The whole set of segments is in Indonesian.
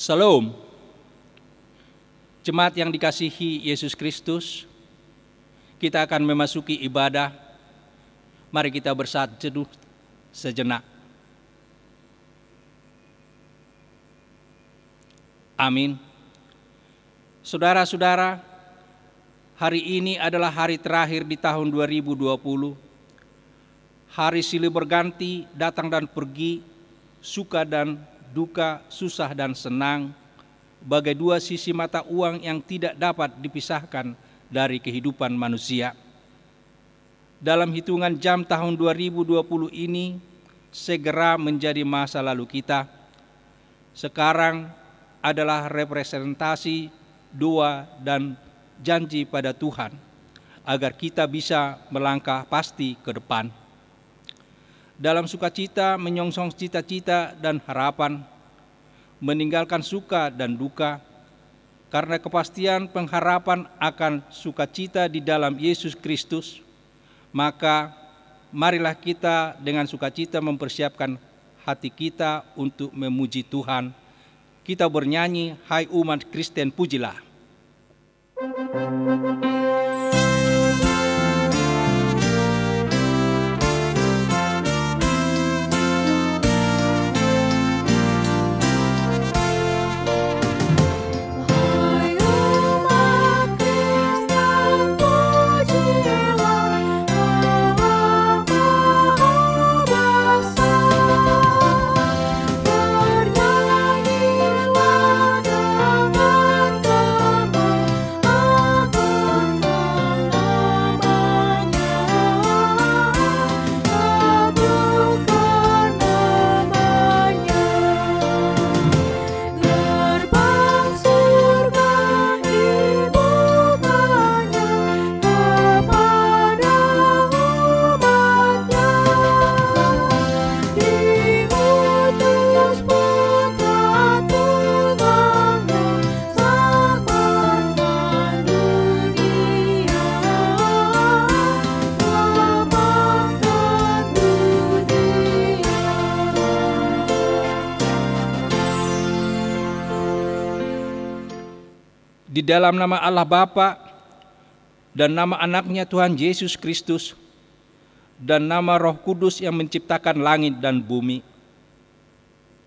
Shalom, jemaat yang dikasihi Yesus Kristus, kita akan memasuki ibadah. Mari kita bersatu teduh sejenak. Amin. Saudara-saudara, hari ini adalah hari terakhir di tahun 2020. Hari silih berganti, datang dan pergi, suka dan duka, susah dan senang, bagai dua sisi mata uang yang tidak dapat dipisahkan dari kehidupan manusia. Dalam hitungan jam tahun 2020 ini segera menjadi masa lalu kita. Sekarang adalah representasi doa dan janji pada Tuhan agar kita bisa melangkah pasti ke depan. Dalam sukacita menyongsong cita-cita dan harapan, meninggalkan suka dan duka, karena kepastian pengharapan akan sukacita di dalam Yesus Kristus, maka marilah kita dengan sukacita mempersiapkan hati kita untuk memuji Tuhan. Kita bernyanyi, hai umat Kristen, pujilah. Di dalam nama Allah Bapa dan nama anaknya Tuhan Yesus Kristus dan nama Roh Kudus yang menciptakan langit dan bumi.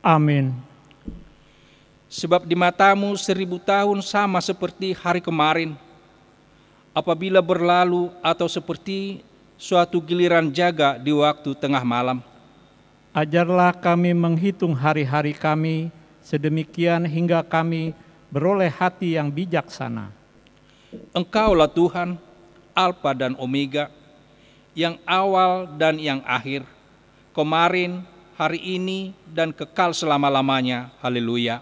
Amin. Sebab di matamu 1000 tahun sama seperti hari kemarin, apabila berlalu, atau seperti suatu giliran jaga di waktu tengah malam. Ajarlah kami menghitung hari-hari kami, sedemikian hingga kami beroleh hati yang bijaksana. Engkaulah Tuhan, Alfa dan Omega, yang awal dan yang akhir, kemarin, hari ini, dan kekal selama-lamanya. Haleluya.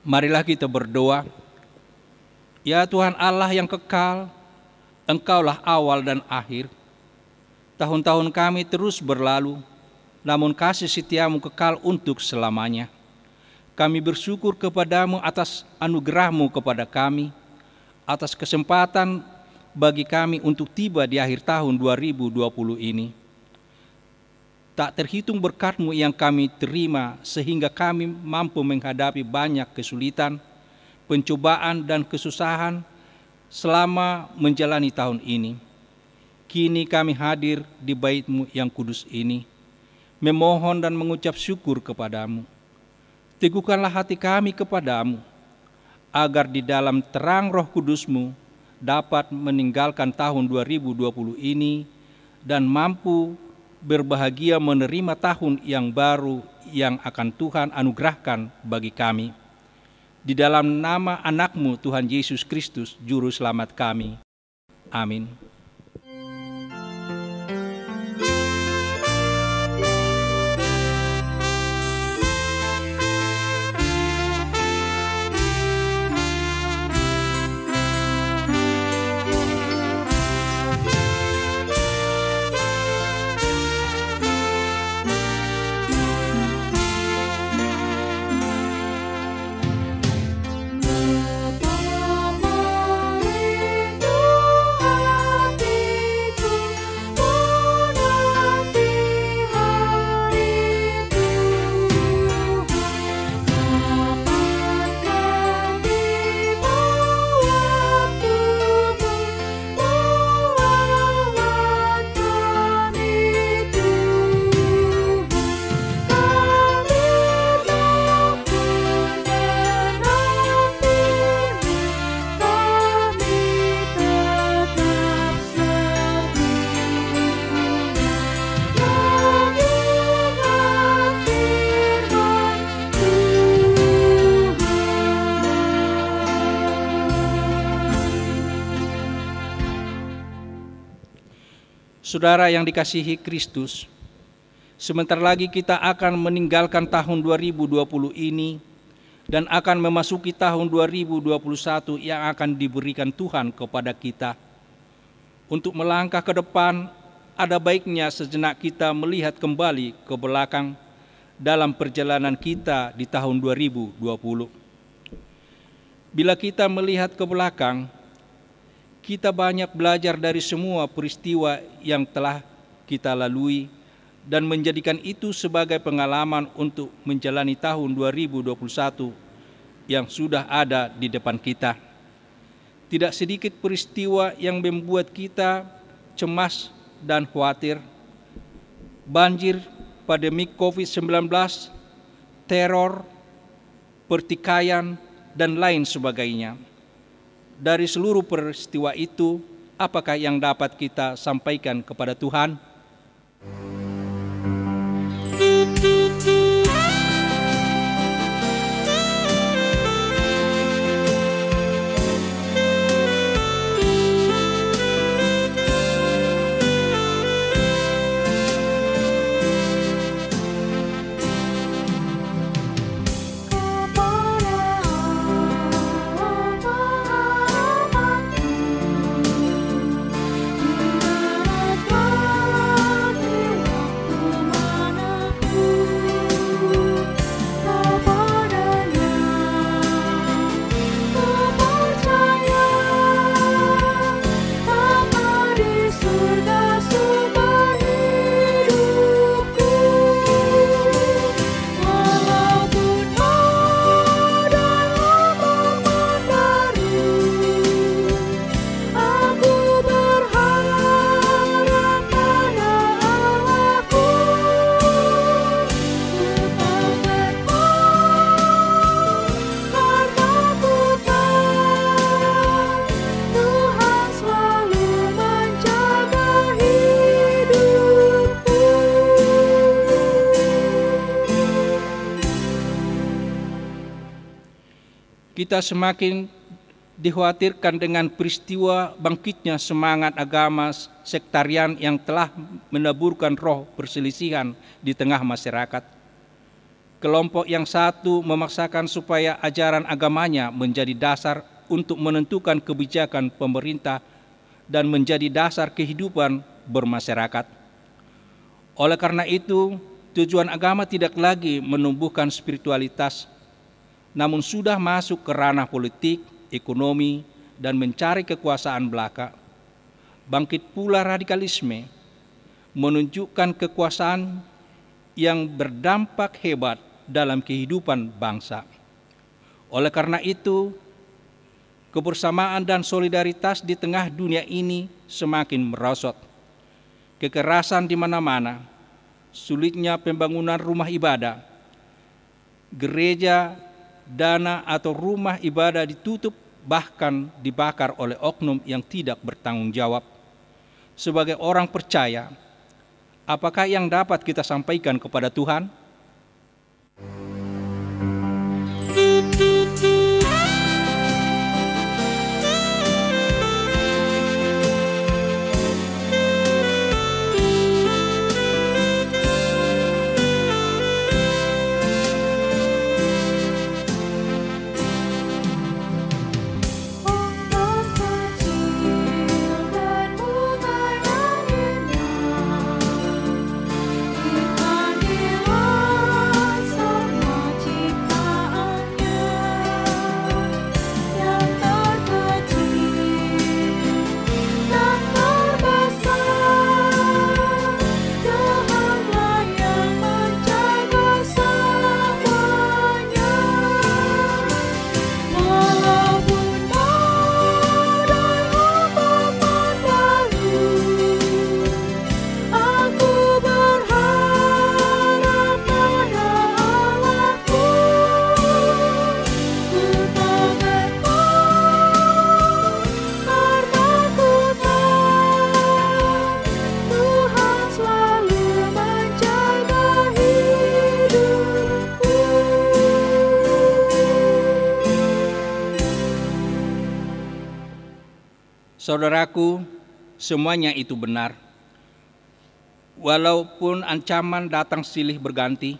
Marilah kita berdoa. Ya Tuhan Allah yang kekal, Engkaulah awal dan akhir. Tahun-tahun kami terus berlalu, namun kasih setiamu kekal untuk selamanya. Kami bersyukur kepadamu atas anugerahmu kepada kami, atas kesempatan bagi kami untuk tiba di akhir tahun 2020 ini. Tak terhitung berkat-Mu yang kami terima sehingga kami mampu menghadapi banyak kesulitan, pencobaan dan kesusahan selama menjalani tahun ini. Kini kami hadir di Bait-Mu yang kudus ini. memohon dan mengucap syukur kepadamu. Teguhkanlah hati kami kepadamu, agar di dalam terang Roh Kudus-Mu dapat meninggalkan tahun 2020 ini dan mampu berbahagia menerima tahun yang baru yang akan Tuhan anugerahkan bagi kami. Di dalam nama anak-Mu Tuhan Yesus Kristus, Juru Selamat kami. Amin. Saudara yang dikasihi Kristus, sebentar lagi kita akan meninggalkan tahun 2020 ini dan akan memasuki tahun 2021 yang akan diberikan Tuhan kepada kita. Untuk melangkah ke depan, ada baiknya sejenak kita melihat kembali ke belakang dalam perjalanan kita di tahun 2020. Bila kita melihat ke belakang, kita banyak belajar dari semua peristiwa yang telah kita lalui dan menjadikan itu sebagai pengalaman untuk menjalani tahun 2021 yang sudah ada di depan kita. Tidak sedikit peristiwa yang membuat kita cemas dan khawatir. Banjir, pandemi COVID-19, teror, pertikaian, dan lain sebagainya. Dari seluruh peristiwa itu, apakah yang dapat kita sampaikan kepada Tuhan? Kita semakin dikhawatirkan dengan peristiwa bangkitnya semangat agama sektarian yang telah menaburkan roh perselisihan di tengah masyarakat. Kelompok yang satu memaksakan supaya ajaran agamanya menjadi dasar untuk menentukan kebijakan pemerintah dan menjadi dasar kehidupan bermasyarakat. Oleh karena itu, tujuan agama tidak lagi menumbuhkan spiritualitas, namun sudah masuk ke ranah politik, ekonomi, dan mencari kekuasaan belaka. Bangkit pula radikalisme, menunjukkan kekuasaan yang berdampak hebat dalam kehidupan bangsa. Oleh karena itu, kebersamaan dan solidaritas di tengah dunia ini semakin merosot. Kekerasan di mana-mana, sulitnya pembangunan rumah ibadah, gereja, dana atau rumah ibadah ditutup, bahkan dibakar oleh oknum yang tidak bertanggung jawab. Sebagai orang percaya, apakah yang dapat kita sampaikan kepada Tuhan? Saudaraku, semuanya itu benar. Walaupun ancaman datang silih berganti,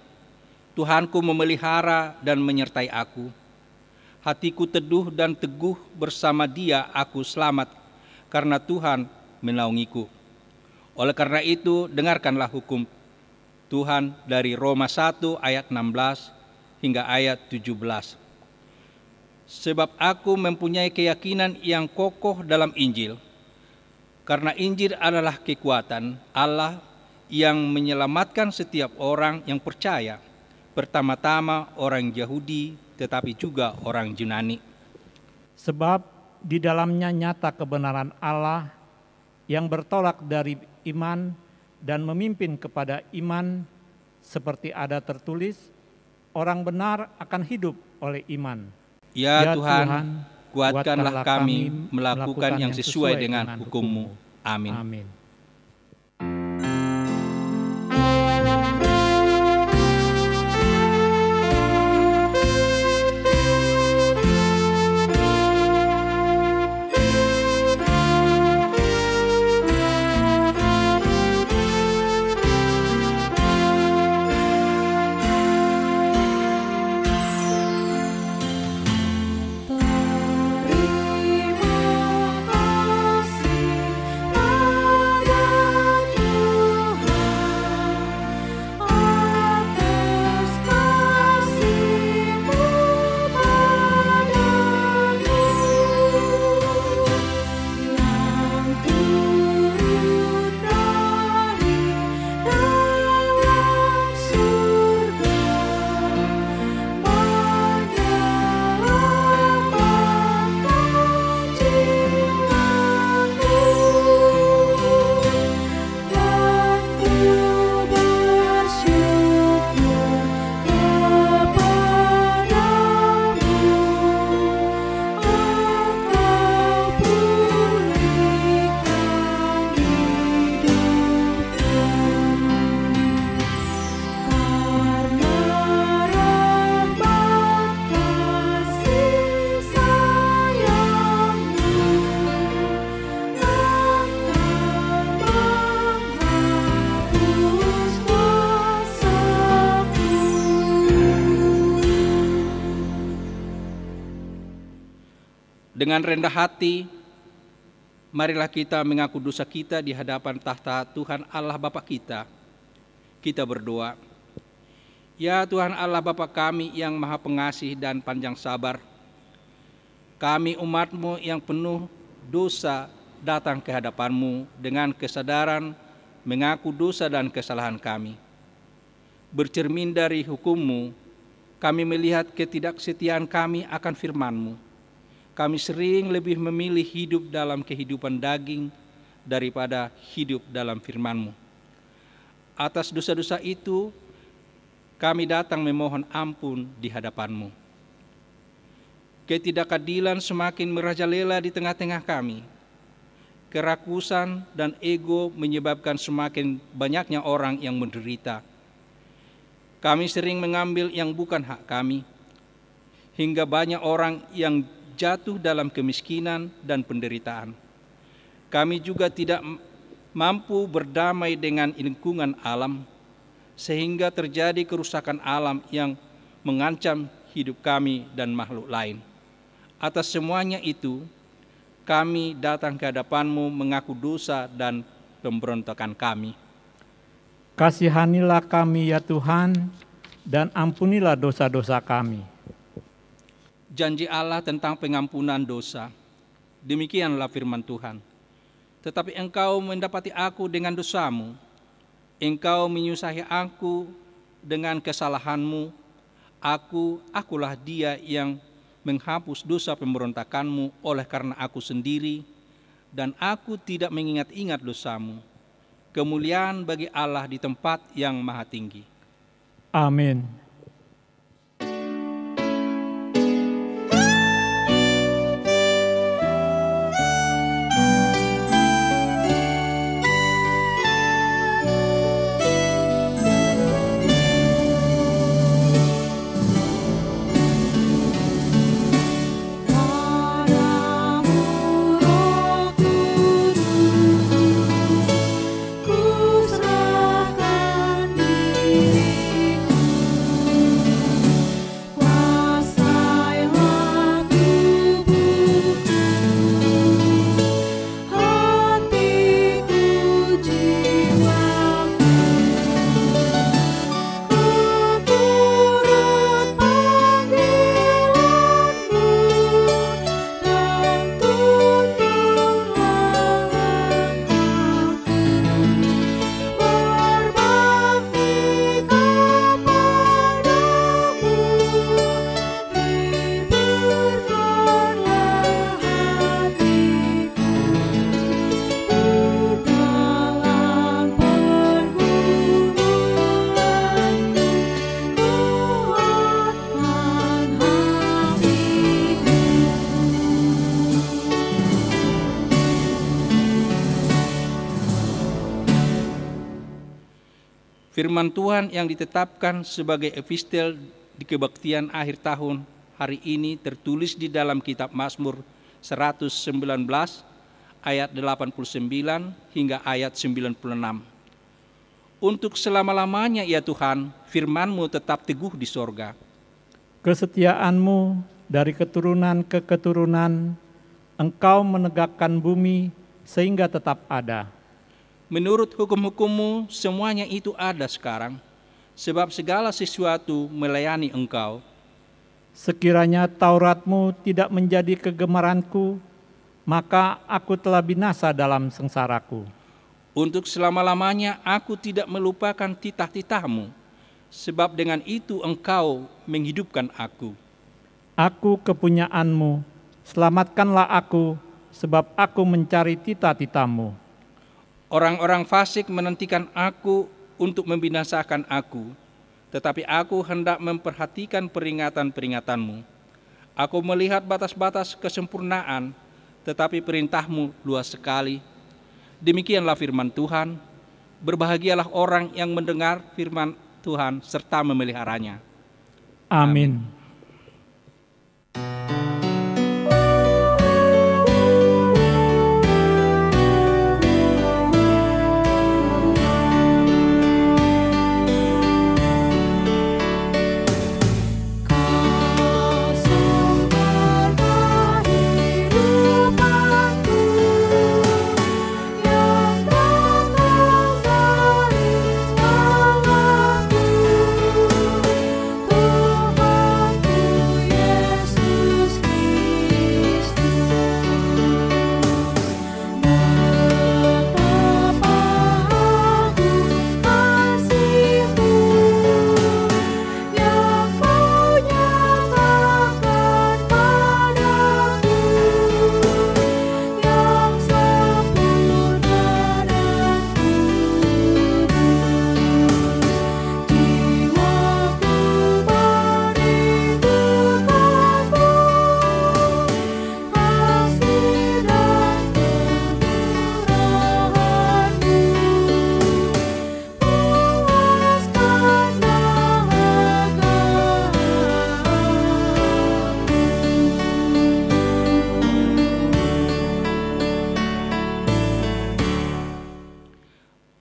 Tuhanku memelihara dan menyertai aku. Hatiku teduh dan teguh, bersama Dia aku selamat, karena Tuhan menaungiku. Oleh karena itu, dengarkanlah hukum Tuhan dari Roma 1 ayat 16 hingga ayat 17. Sebab aku mempunyai keyakinan yang kokoh dalam Injil, karena Injil adalah kekuatan Allah yang menyelamatkan setiap orang yang percaya, pertama-tama orang Yahudi, tetapi juga orang Yunani. Sebab di dalamnya nyata kebenaran Allah yang bertolak dari iman dan memimpin kepada iman, seperti ada tertulis, orang benar akan hidup oleh iman. Ya Tuhan, kuatkanlah kami melakukan yang sesuai dengan hukum-Mu. Amin. Amin. Dengan rendah hati, marilah kita mengaku dosa kita di hadapan tahta Tuhan Allah Bapa kita. Kita berdoa, ya Tuhan Allah Bapa kami yang maha pengasih dan panjang sabar, kami umat-Mu yang penuh dosa datang ke hadapan-Mu dengan kesadaran mengaku dosa dan kesalahan kami. Bercermin dari hukum-Mu, kami melihat ketidaksetiaan kami akan firman-Mu. Kami sering lebih memilih hidup dalam kehidupan daging daripada hidup dalam firman-Mu. Atas dosa-dosa itu, kami datang memohon ampun di hadapan-Mu. Ketidakadilan semakin merajalela di tengah-tengah kami. Kerakusan dan ego menyebabkan semakin banyaknya orang yang menderita. Kami sering mengambil yang bukan hak kami, hingga banyak orang yang jatuh dalam kemiskinan dan penderitaan. Kami juga tidak mampu berdamai dengan lingkungan alam, sehingga terjadi kerusakan alam yang mengancam hidup kami dan makhluk lain. Atas semuanya itu, kami datang ke hadapan-Mu mengaku dosa dan pemberontakan kami. Kasihanilah kami ya Tuhan, dan ampunilah dosa-dosa kami. Janji Allah tentang pengampunan dosa. Demikianlah firman Tuhan. Tetapi engkau mendapati aku dengan dosamu, engkau menyusahi aku dengan kesalahanmu, akulah dia yang menghapus dosa pemberontakanmu oleh karena aku sendiri, dan aku tidak mengingat-ingat dosamu. Kemuliaan bagi Allah di tempat yang maha tinggi. Amin. Firman Tuhan yang ditetapkan sebagai epistel di kebaktian akhir tahun hari ini tertulis di dalam kitab Mazmur 119 ayat 89 hingga ayat 96. Untuk selama-lamanya ya Tuhan, firman-Mu tetap teguh di sorga. Kesetiaan-Mu dari keturunan ke keturunan, Engkau menegakkan bumi sehingga tetap ada. Menurut hukum-hukum-Mu, semuanya itu ada sekarang, sebab segala sesuatu melayani Engkau. Sekiranya Taurat-Mu tidak menjadi kegemaranku, maka aku telah binasa dalam sengsaraku. Untuk selama-lamanya aku tidak melupakan titah-titah-Mu, sebab dengan itu Engkau menghidupkan aku. Aku kepunyaan-Mu, selamatkanlah aku, sebab aku mencari titah-titah-Mu. Orang-orang fasik menantikan aku untuk membinasakan aku, tetapi aku hendak memperhatikan peringatan-peringatan-Mu. Aku melihat batas-batas kesempurnaan, tetapi perintah-Mu luas sekali. Demikianlah firman Tuhan, berbahagialah orang yang mendengar firman Tuhan serta memeliharanya. Amin. Tuhan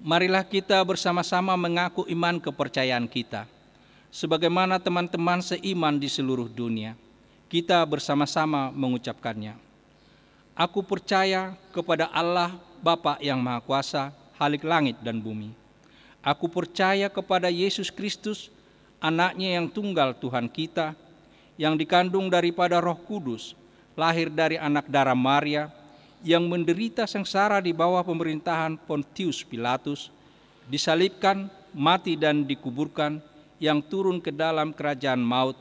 marilah kita bersama-sama mengaku iman kepercayaan kita. Sebagaimana teman-teman seiman di seluruh dunia, kita bersama-sama mengucapkannya. Aku percaya kepada Allah Bapa yang Maha Kuasa, Khalik langit dan bumi. Aku percaya kepada Yesus Kristus, anaknya yang tunggal Tuhan kita, yang dikandung daripada Roh Kudus, lahir dari anak darah Maria, yang menderita sengsara di bawah pemerintahan Pontius Pilatus, disalibkan, mati dan dikuburkan, yang turun ke dalam kerajaan maut.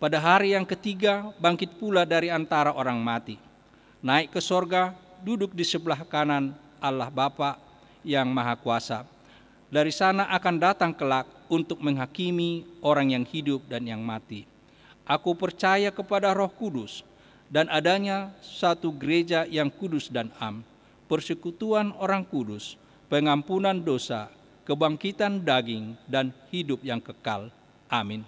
Pada hari yang ketiga bangkit pula dari antara orang mati, naik ke sorga, duduk di sebelah kanan Allah Bapa yang Maha Kuasa. Dari sana akan datang kelak untuk menghakimi orang yang hidup dan yang mati. Aku percaya kepada Roh Kudus dan adanya satu gereja yang kudus dan am, persekutuan orang kudus, pengampunan dosa, kebangkitan daging, dan hidup yang kekal. Amin.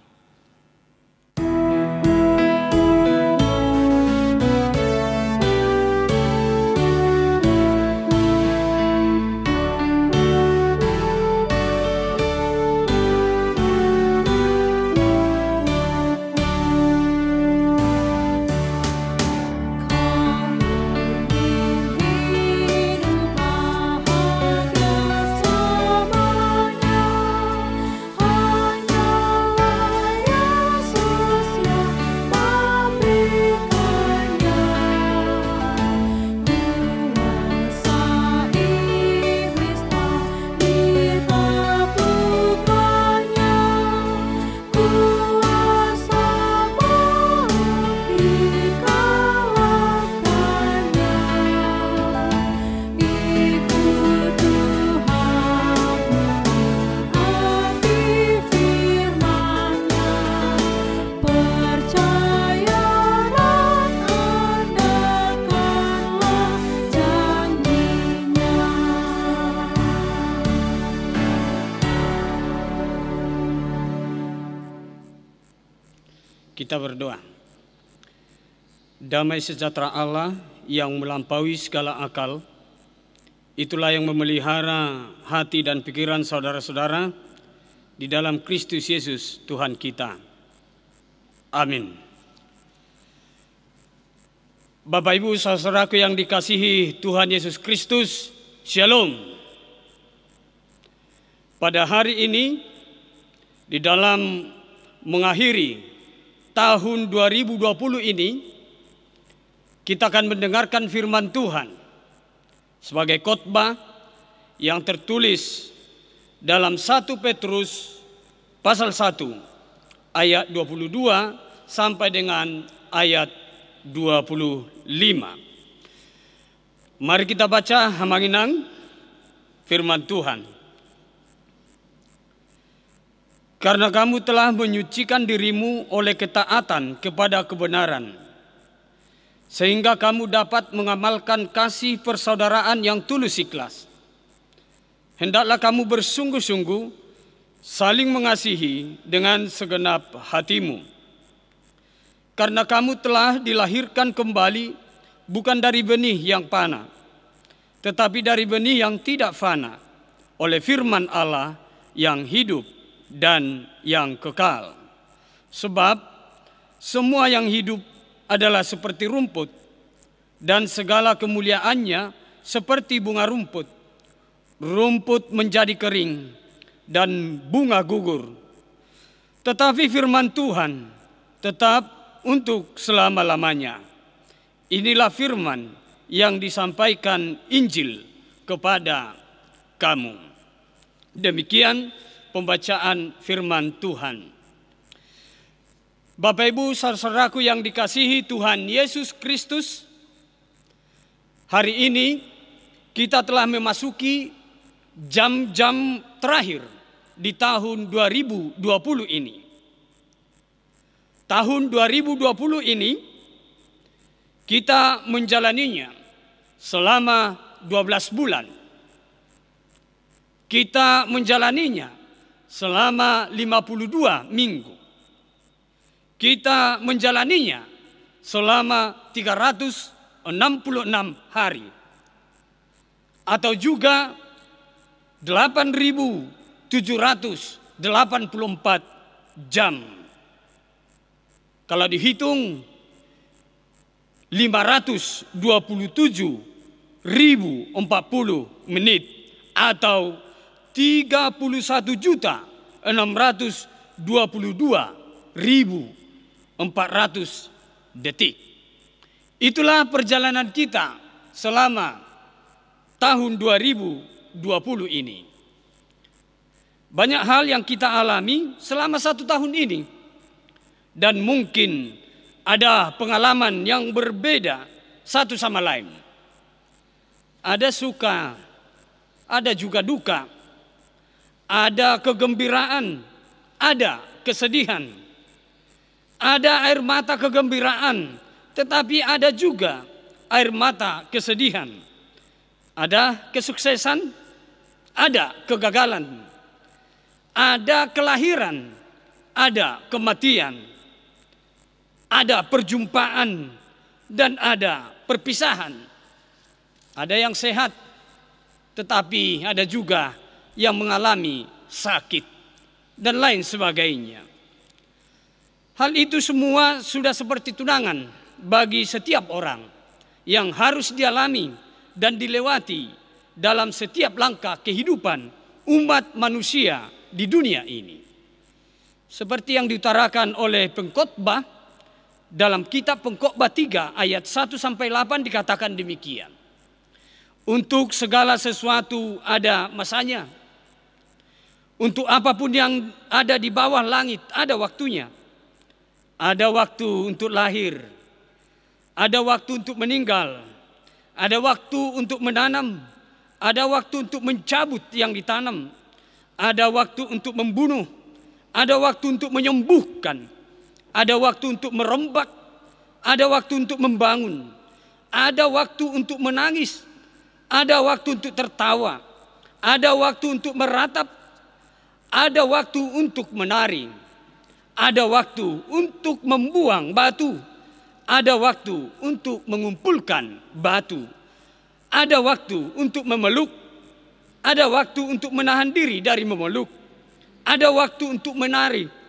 Kita berdoa. Damai sejahtera Allah yang melampaui segala akal, itulah yang memelihara hati dan pikiran saudara-saudara di dalam Kristus Yesus Tuhan kita. Amin. Bapak Ibu saudaraku yang dikasihi Tuhan Yesus Kristus, Shalom. Pada hari ini, di dalam mengakhiri tahun 2020 ini, kita akan mendengarkan firman Tuhan sebagai khotbah yang tertulis dalam 1 Petrus pasal 1 ayat 22 sampai dengan ayat 25. Mari kita baca hamanginang firman Tuhan. Karena kamu telah menyucikan dirimu oleh ketaatan kepada kebenaran, sehingga kamu dapat mengamalkan kasih persaudaraan yang tulus ikhlas. Hendaklah kamu bersungguh-sungguh saling mengasihi dengan segenap hatimu. Karena kamu telah dilahirkan kembali bukan dari benih yang fana, tetapi dari benih yang tidak fana, oleh firman Allah yang hidup dan yang kekal. Sebab semua yang hidup adalah seperti rumput, dan segala kemuliaannya seperti bunga rumput. Rumput menjadi kering dan bunga gugur, tetapi firman Tuhan tetap untuk selama-lamanya. Inilah firman yang disampaikan Injil kepada kamu. Demikian pembacaan firman Tuhan. Bapak Ibu saudaraku yang dikasihi Tuhan Yesus Kristus, hari ini kita telah memasuki jam-jam terakhir di tahun 2020 ini. Tahun 2020 ini kita menjalaninya selama 12 bulan. Kita menjalaninya selama 52 minggu. Kita menjalaninya selama 366 hari. Atau juga 8.784 jam. Kalau dihitung 527.040 menit atau 31.622.400 detik. Itulah perjalanan kita selama tahun 2020 ini. Banyak hal yang kita alami selama 1 tahun ini. Dan mungkin ada pengalaman yang berbeda satu sama lain. Ada suka, ada juga duka. Ada kegembiraan, ada kesedihan. Ada air mata kegembiraan, tetapi ada juga air mata kesedihan. Ada kesuksesan, ada kegagalan. Ada kelahiran, ada kematian. Ada perjumpaan dan ada perpisahan. Ada yang sehat, tetapi ada juga yang mengalami sakit dan lain sebagainya. Hal itu semua sudah seperti tunangan bagi setiap orang yang harus dialami dan dilewati dalam setiap langkah kehidupan umat manusia di dunia ini. Seperti yang diutarakan oleh pengkhotbah dalam kitab Pengkhotbah 3 ayat 1-8 dikatakan demikian. Untuk segala sesuatu ada masanya. Untuk apapun yang ada di bawah langit ada waktunya. Ada waktu untuk lahir. Ada waktu untuk meninggal. Ada waktu untuk menanam. Ada waktu untuk mencabut yang ditanam. Ada waktu untuk membunuh. Ada waktu untuk menyembuhkan. Ada waktu untuk merombak, ada waktu untuk membangun, ada waktu untuk menangis, ada waktu untuk tertawa, ada waktu untuk meratap, ada waktu untuk menari, ada waktu untuk membuang batu, ada waktu untuk mengumpulkan batu, ada waktu untuk memeluk, ada waktu untuk menahan diri dari memeluk, ada waktu untuk menari.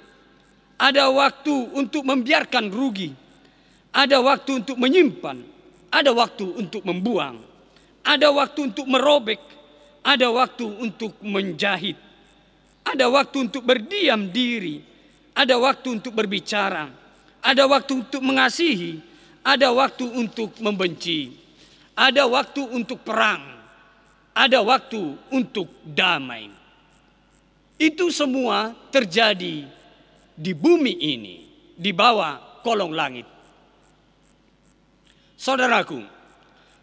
Ada waktu untuk membiarkan rugi. Ada waktu untuk menyimpan. Ada waktu untuk membuang. Ada waktu untuk merobek. Ada waktu untuk menjahit. Ada waktu untuk berdiam diri. Ada waktu untuk berbicara. Ada waktu untuk mengasihi. Ada waktu untuk membenci. Ada waktu untuk perang. Ada waktu untuk damai. Itu semua terjadi di bumi ini, di bawah kolong langit. Saudaraku,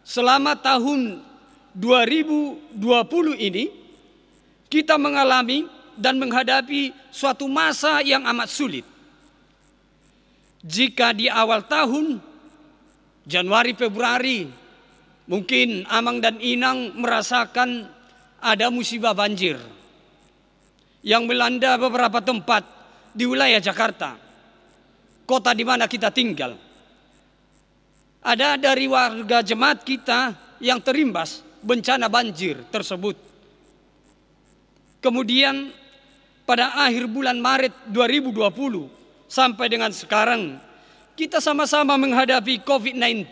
selama tahun 2020 ini, kita mengalami dan menghadapi suatu masa yang amat sulit. Jika di awal tahun, Januari, Februari, mungkin Amang dan Inang merasakan ada musibah banjir yang melanda beberapa tempat di wilayah Jakarta, kota di mana kita tinggal. Ada dari warga jemaat kita yang terimbas bencana banjir tersebut. Kemudian pada akhir bulan Maret 2020 sampai dengan sekarang, kita sama-sama menghadapi COVID-19.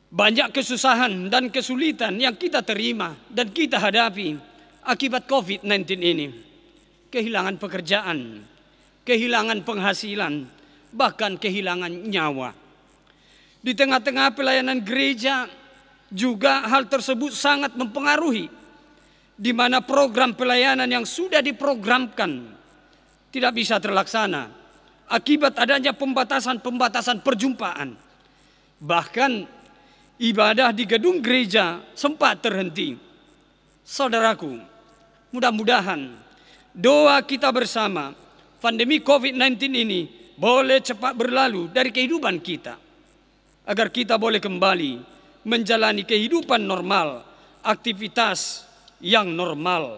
Banyak kesusahan dan kesulitan yang kita terima dan kita hadapi akibat COVID-19 ini. Kehilangan pekerjaan, kehilangan penghasilan, bahkan kehilangan nyawa. Di tengah-tengah pelayanan gereja juga hal tersebut sangat mempengaruhi, di mana program pelayanan yang sudah diprogramkan tidak bisa terlaksana akibat adanya pembatasan-pembatasan perjumpaan. Bahkan ibadah di gedung gereja sempat terhenti. Saudaraku, mudah-mudahan doa kita bersama, pandemi COVID-19 ini boleh cepat berlalu dari kehidupan kita, agar kita boleh kembali menjalani kehidupan normal, aktivitas yang normal.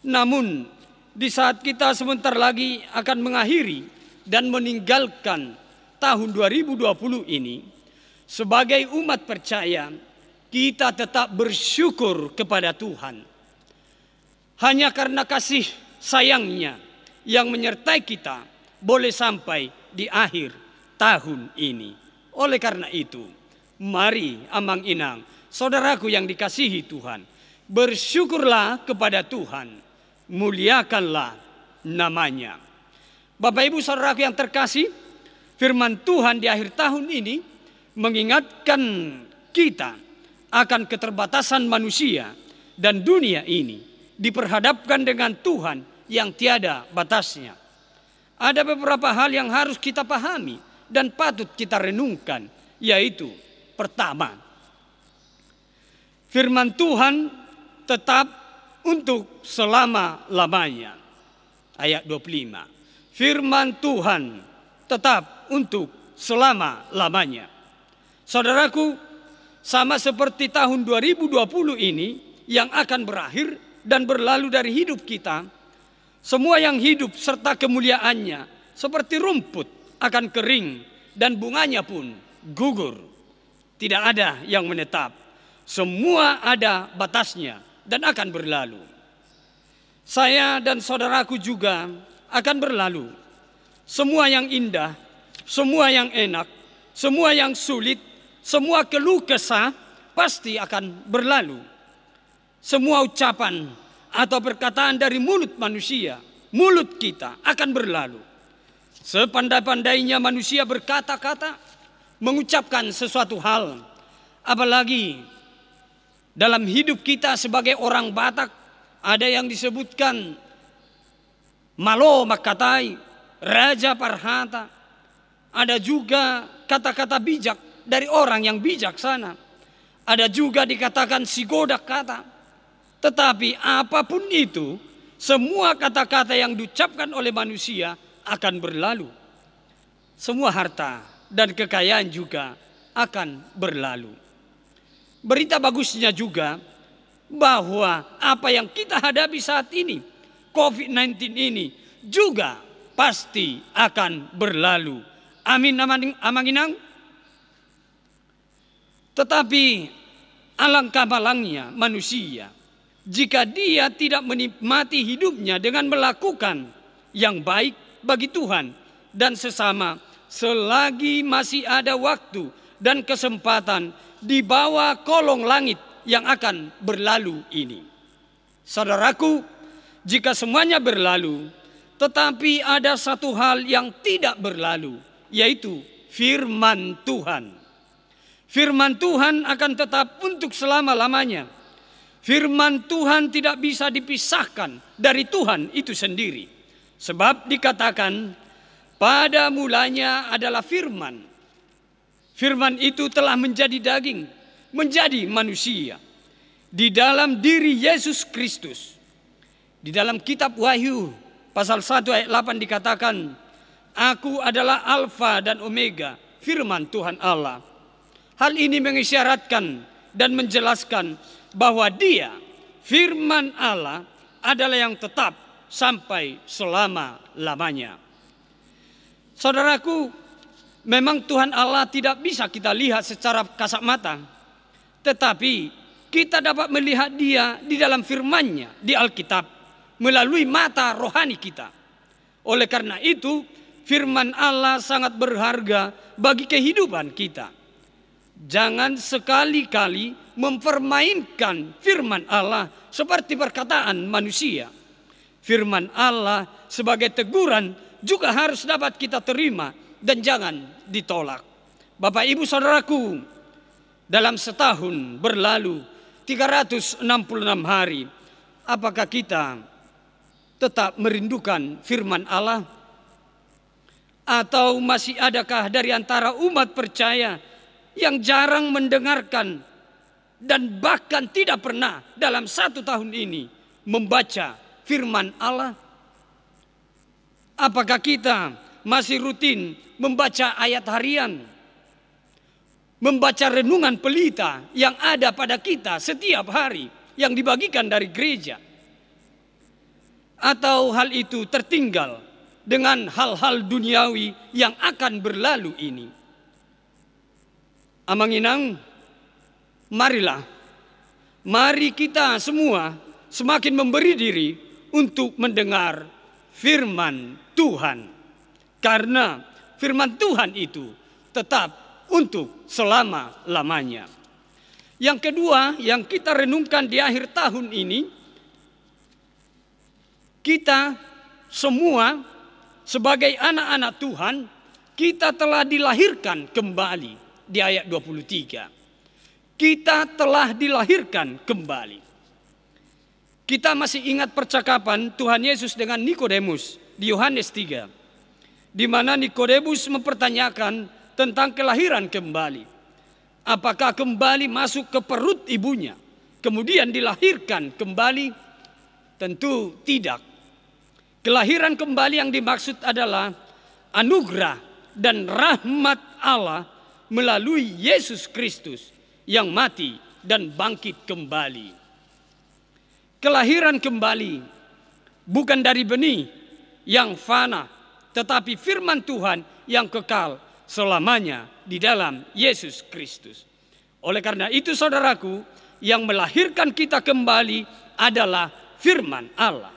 Namun, di saat kita sebentar lagi akan mengakhiri dan meninggalkan tahun 2020 ini, sebagai umat percaya, kita tetap bersyukur kepada Tuhan. Hanya karena kasih sayangnya yang menyertai kita boleh sampai di akhir tahun ini. Oleh karena itu, mari Amang Inang, saudaraku yang dikasihi Tuhan, bersyukurlah kepada Tuhan, muliakanlah namanya. Bapak Ibu saudaraku yang terkasih, firman Tuhan di akhir tahun ini mengingatkan kita akan keterbatasan manusia dan dunia ini diperhadapkan dengan Tuhan yang tiada batasnya. Ada beberapa hal yang harus kita pahami dan patut kita renungkan, yaitu pertama, firman Tuhan tetap untuk selama-lamanya. Ayat 25. Firman Tuhan tetap untuk selama-lamanya. Saudaraku, sama seperti tahun 2020 ini yang akan berakhir dan berlalu dari hidup kita, semua yang hidup serta kemuliaannya seperti rumput akan kering dan bunganya pun gugur. Tidak ada yang menetap. Semua ada batasnya dan akan berlalu. Saya dan saudaraku juga akan berlalu. Semua yang indah, semua yang enak, semua yang sulit, semua keluh kesah pasti akan berlalu. Semua ucapan atau perkataan dari mulut manusia, mulut kita akan berlalu. Sepandai-pandainya manusia berkata-kata, mengucapkan sesuatu hal, apalagi dalam hidup kita sebagai orang Batak, ada yang disebutkan malo makatai, raja parhata. Ada juga kata-kata bijak dari orang yang bijaksana. Ada juga dikatakan sigodak kata. Tetapi apapun itu, semua kata-kata yang diucapkan oleh manusia akan berlalu. Semua harta dan kekayaan juga akan berlalu. Berita bagusnya juga bahwa apa yang kita hadapi saat ini, COVID-19 ini, juga pasti akan berlalu. Amin, Amang Inang. Tetapi alangkah malangnya manusia jika dia tidak menikmati hidupnya dengan melakukan yang baik bagi Tuhan dan sesama selagi masih ada waktu dan kesempatan di bawah kolong langit yang akan berlalu ini. Saudaraku, jika semuanya berlalu, tetapi ada satu hal yang tidak berlalu, yaitu firman Tuhan. Firman Tuhan akan tetap untuk selama-lamanya. Firman Tuhan tidak bisa dipisahkan dari Tuhan itu sendiri. Sebab dikatakan, pada mulanya adalah firman. Firman itu telah menjadi daging, menjadi manusia. Di dalam diri Yesus Kristus. Di dalam kitab Wahyu pasal 1 ayat 8 dikatakan, Aku adalah Alfa dan Omega, firman Tuhan Allah. Hal ini mengisyaratkan dan menjelaskan bahwa Dia, firman Allah, adalah yang tetap sampai selama-lamanya. Saudaraku, memang Tuhan Allah tidak bisa kita lihat secara kasat mata, tetapi kita dapat melihat Dia di dalam firman-Nya di Alkitab melalui mata rohani kita. Oleh karena itu, firman Allah sangat berharga bagi kehidupan kita. Jangan sekali-kali mempermainkan firman Allah seperti perkataan manusia. Firman Allah sebagai teguran juga harus dapat kita terima dan jangan ditolak. Bapak Ibu Saudaraku, dalam setahun berlalu 366 hari, apakah kita tetap merindukan firman Allah? Atau masih adakah dari antara umat percaya yang jarang mendengarkan dan bahkan tidak pernah dalam satu tahun ini membaca firman Allah? Apakah kita masih rutin membaca ayat harian, membaca renungan pelita yang ada pada kita setiap hari yang dibagikan dari gereja? Atau hal itu tertinggal dengan hal-hal duniawi yang akan berlalu ini? Amang Inang, mari kita semua semakin memberi diri untuk mendengar firman Tuhan. Karena firman Tuhan itu tetap untuk selama-lamanya. Yang kedua yang kita renungkan di akhir tahun ini, kita semua sebagai anak-anak Tuhan, kita telah dilahirkan kembali di ayat 23. Kita telah dilahirkan kembali. Kita masih ingat percakapan Tuhan Yesus dengan Nikodemus di Yohanes 3, di mana Nikodemus mempertanyakan tentang kelahiran kembali. Apakah kembali masuk ke perut ibunya, kemudian dilahirkan kembali? Tentu tidak. Kelahiran kembali yang dimaksud adalah anugerah dan rahmat Allah melalui Yesus Kristus yang mati dan bangkit kembali. Kelahiran kembali bukan dari benih yang fana, tetapi firman Tuhan yang kekal selamanya di dalam Yesus Kristus. Oleh karena itu saudaraku, yang melahirkan kita kembali adalah firman Allah.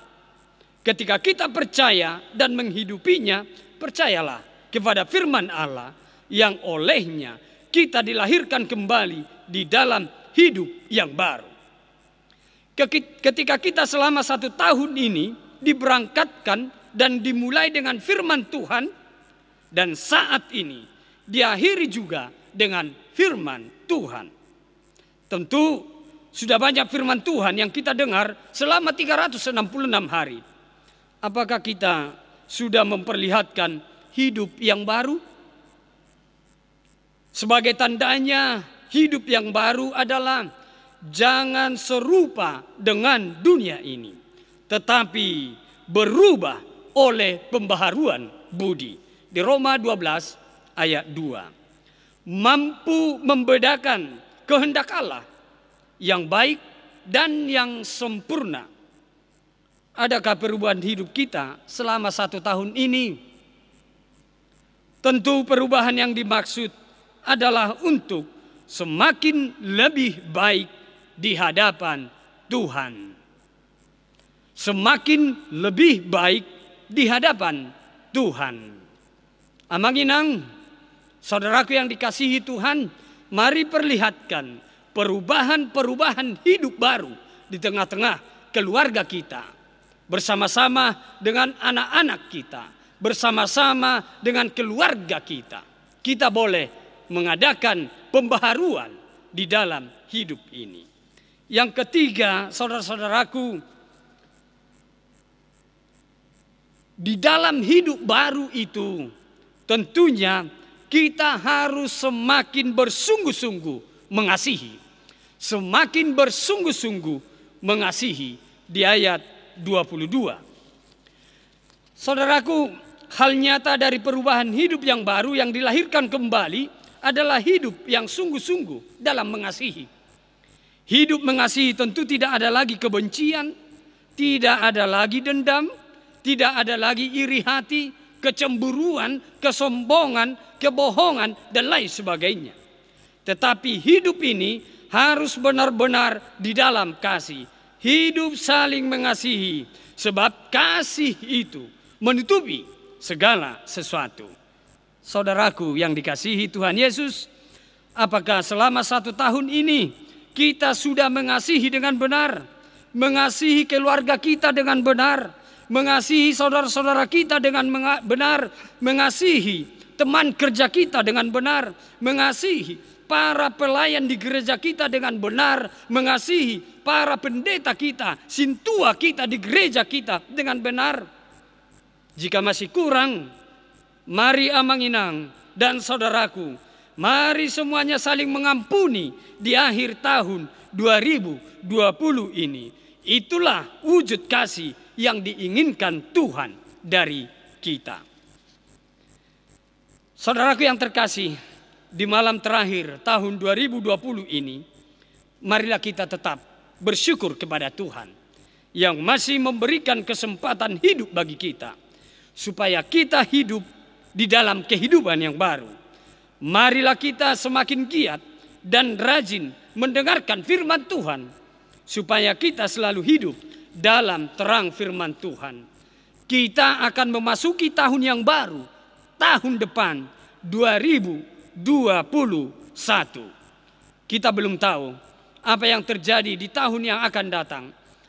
Ketika kita percaya dan menghidupinya, percayalah kepada firman Allah yang olehnya kita dilahirkan kembali di dalam hidup yang baru. Ketika kita selama 1 tahun ini diberangkatkan dan dimulai dengan firman Tuhan, dan saat ini diakhiri juga dengan firman Tuhan. Tentu sudah banyak firman Tuhan yang kita dengar selama 366 hari. Apakah kita sudah memperlihatkan hidup yang baru? Sebagai tandanya hidup yang baru adalah jangan serupa dengan dunia ini, tetapi berubah oleh pembaharuan budi. Di Roma 12 ayat 2. Mampu membedakan kehendak Allah yang baik dan yang sempurna. Adakah perubahan hidup kita selama 1 tahun ini? Tentu perubahan yang dimaksud adalah untuk semakin lebih baik di hadapan Tuhan. Semakin lebih baik di hadapan Tuhan. Amanginang, saudaraku yang dikasihi Tuhan, mari perlihatkan perubahan-perubahan hidup baru di tengah-tengah keluarga kita. Bersama-sama dengan anak-anak kita, bersama-sama dengan keluarga kita. Kita boleh mengadakan pembaharuan di dalam hidup ini. Yang ketiga, saudara-saudaraku, di dalam hidup baru itu tentunya kita harus semakin bersungguh-sungguh mengasihi. Semakin bersungguh-sungguh mengasihi di ayat 22. Saudaraku, hal nyata dari perubahan hidup yang baru yang dilahirkan kembali adalah hidup yang sungguh-sungguh dalam mengasihi. Hidup mengasihi tentu tidak ada lagi kebencian, tidak ada lagi dendam, tidak ada lagi iri hati, kecemburuan, kesombongan, kebohongan, dan lain sebagainya. Tetapi hidup ini harus benar-benar di dalam kasih. Hidup saling mengasihi, sebab kasih itu menutupi segala sesuatu. Saudaraku yang dikasihi Tuhan Yesus, apakah selama 1 tahun ini kita sudah mengasihi dengan benar? Mengasihi keluarga kita dengan benar? Mengasihi saudara-saudara kita dengan benar? Mengasihi teman kerja kita dengan benar? Mengasihi para pelayan di gereja kita dengan benar? Mengasihi para pendeta kita, sintua kita di gereja kita dengan benar? Jika masih kurang, mari Amanginang dan saudaraku, mari semuanya saling mengampuni di akhir tahun 2020 ini. Itulah wujud kasih yang diinginkan Tuhan dari kita. Saudaraku yang terkasih, di malam terakhir tahun 2020 ini, marilah kita tetap bersyukur kepada Tuhan yang masih memberikan kesempatan hidup bagi kita, supaya kita hidup di dalam kehidupan yang baru. Marilah kita semakin giat dan rajin mendengarkan firman Tuhan, supaya kita selalu hidup dalam terang firman Tuhan. Kita akan memasuki tahun yang baru, tahun depan 2021. Kita belum tahu apa yang terjadi di tahun yang akan datang.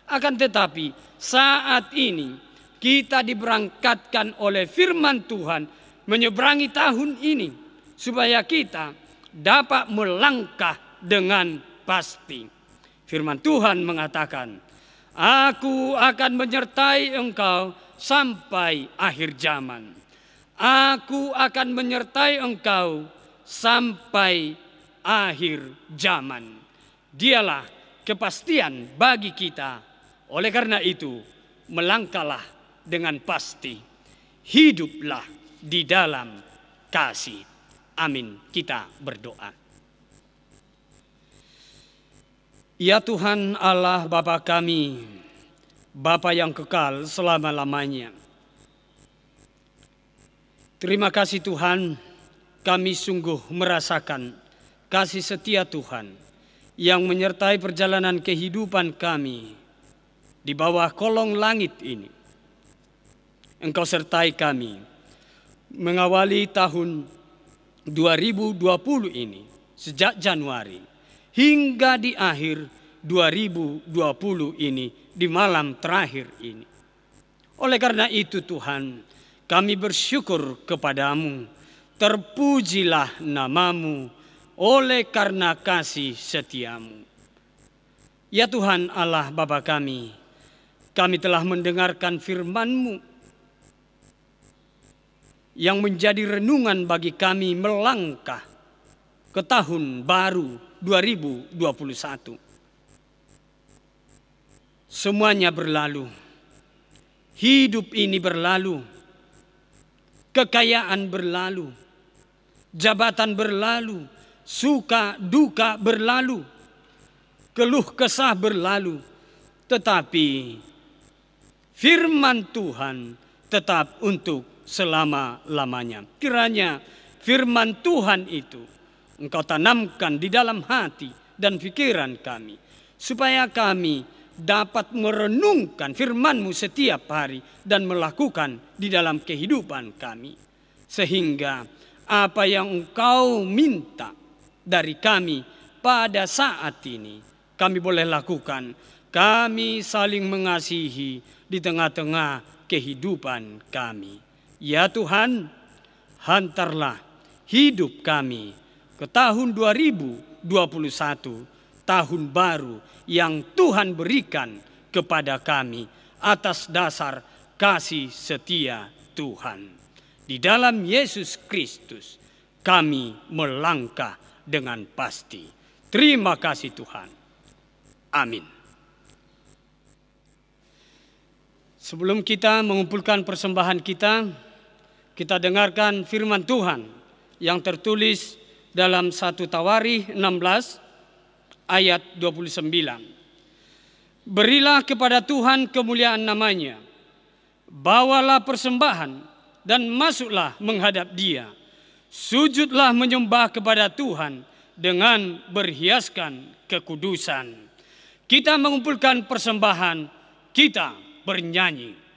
Akan tetapi saat ini kita diberangkatkan oleh firman Tuhan menyeberangi tahun ini, supaya kita dapat melangkah dengan pasti. Firman Tuhan mengatakan, Aku akan menyertai engkau sampai akhir zaman. Aku akan menyertai engkau sampai akhir zaman. Dialah kepastian bagi kita. Oleh karena itu, melangkahlah dengan pasti. Hiduplah di dalam kasih. Amin. Kita berdoa. Ya Tuhan Allah Bapa kami, Bapa yang kekal selama-lamanya. Terima kasih Tuhan, kami sungguh merasakan kasih setia Tuhan yang menyertai perjalanan kehidupan kami di bawah kolong langit ini. Engkau sertai kami mengawali tahun 2020 ini sejak Januari hingga di akhir 2020 ini, di malam terakhir ini. Oleh karena itu Tuhan, kami bersyukur kepadamu. Terpujilah namamu oleh karena kasih setiamu. Ya Tuhan Allah Bapa kami telah mendengarkan firman-Mu yang menjadi renungan bagi kami melangkah ke tahun baru 2021. Semuanya berlalu. Hidup ini berlalu. Kekayaan berlalu. Jabatan berlalu. Suka duka berlalu. Keluh kesah berlalu. Tetapi firman Tuhan tetap untuk selama-lamanya. Kiranya firman Tuhan itu Engkau tanamkan di dalam hati dan pikiran kami, supaya kami dapat merenungkan firman-Mu setiap hari dan melakukan di dalam kehidupan kami. Sehingga apa yang Engkau minta dari kami pada saat ini, kami boleh lakukan. Kami saling mengasihi di tengah-tengah kehidupan kami. Ya Tuhan, hantarlah hidup kami ke tahun 2021, tahun baru yang Tuhan berikan kepada kami atas dasar kasih setia Tuhan. Di dalam Yesus Kristus kami melangkah dengan pasti. Terima kasih Tuhan. Amin. Sebelum kita mengumpulkan persembahan kita dengarkan firman Tuhan yang tertulis dalam 1 Tawarikh 16 ayat 29. Berilah kepada Tuhan kemuliaan namanya, bawalah persembahan dan masuklah menghadap Dia. Sujudlah menyembah kepada Tuhan dengan berhiaskan kekudusan. Kita mengumpulkan persembahan, kita bernyanyi.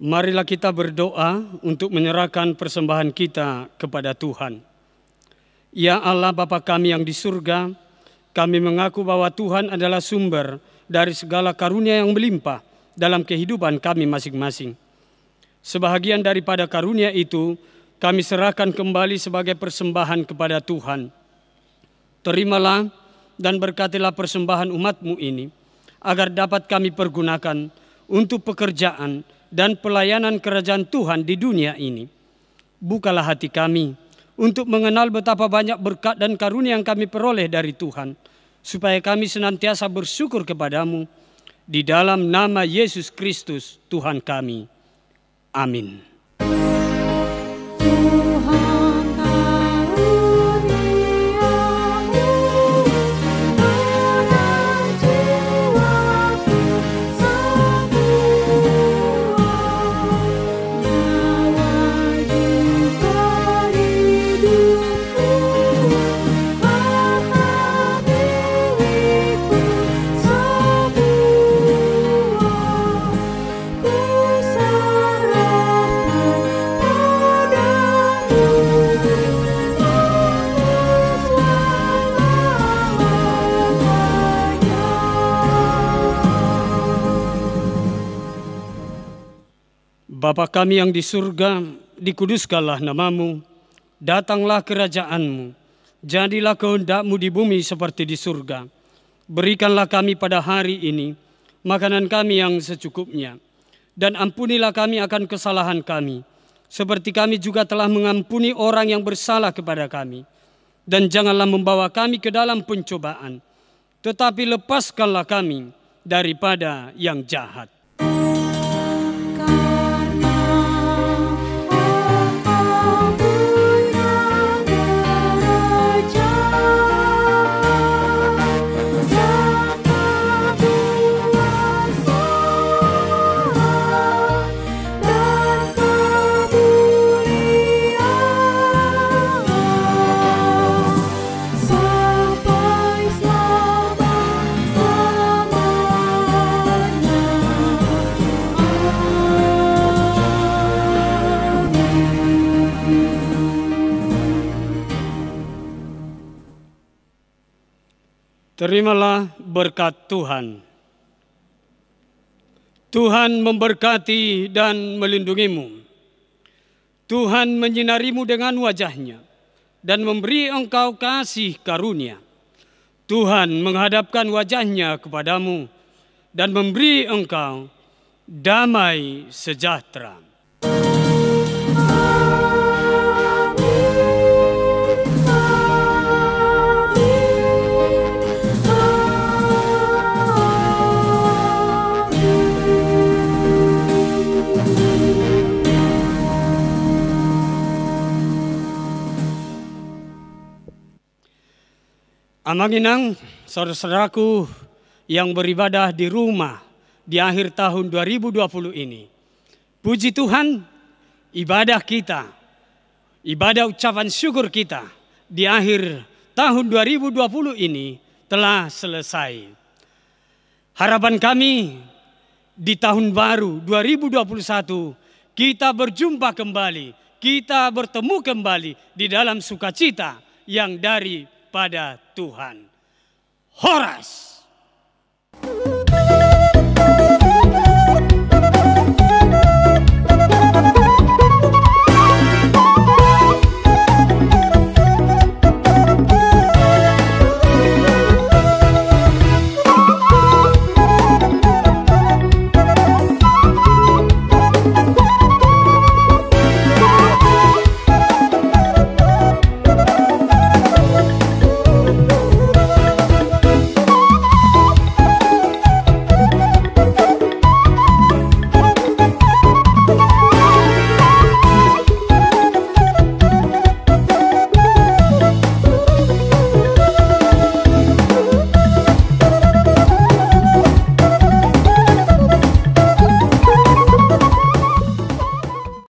Marilah kita berdoa untuk menyerahkan persembahan kita kepada Tuhan. Ya Allah Bapa kami yang di surga, kami mengaku bahwa Tuhan adalah sumber dari segala karunia yang melimpah dalam kehidupan kami masing-masing. Sebahagian daripada karunia itu kami serahkan kembali sebagai persembahan kepada Tuhan. Terimalah dan berkatilah persembahan umat-Mu ini, agar dapat kami pergunakan untuk pekerjaan dan pelayanan kerajaan Tuhan di dunia ini. Bukalah hati kami untuk mengenal betapa banyak berkat dan karunia yang kami peroleh dari Tuhan, supaya kami senantiasa bersyukur kepadamu, di dalam nama Yesus Kristus Tuhan kami. Amin. Bapa kami yang di surga, dikuduskanlah namamu, datanglah kerajaanmu, jadilah kehendak-Mu di bumi seperti di surga. Berikanlah kami pada hari ini makanan kami yang secukupnya, dan ampunilah kami akan kesalahan kami, seperti kami juga telah mengampuni orang yang bersalah kepada kami. Dan janganlah membawa kami ke dalam pencobaan, tetapi lepaskanlah kami daripada yang jahat. Terimalah berkat Tuhan. Tuhan memberkati dan melindungimu. Tuhan menyinarimu dengan wajah-Nya dan memberi engkau kasih karunia. Tuhan menghadapkan wajah-Nya kepadamu dan memberi engkau damai sejahtera. Amanginang, saudara-saudaraku yang beribadah di rumah di akhir tahun 2020 ini. Puji Tuhan, ibadah kita, ibadah ucapan syukur kita di akhir tahun 2020 ini telah selesai. Harapan kami di tahun baru 2021 kita berjumpa kembali, kita bertemu kembali di dalam sukacita yang daripada Tuhan. Horas!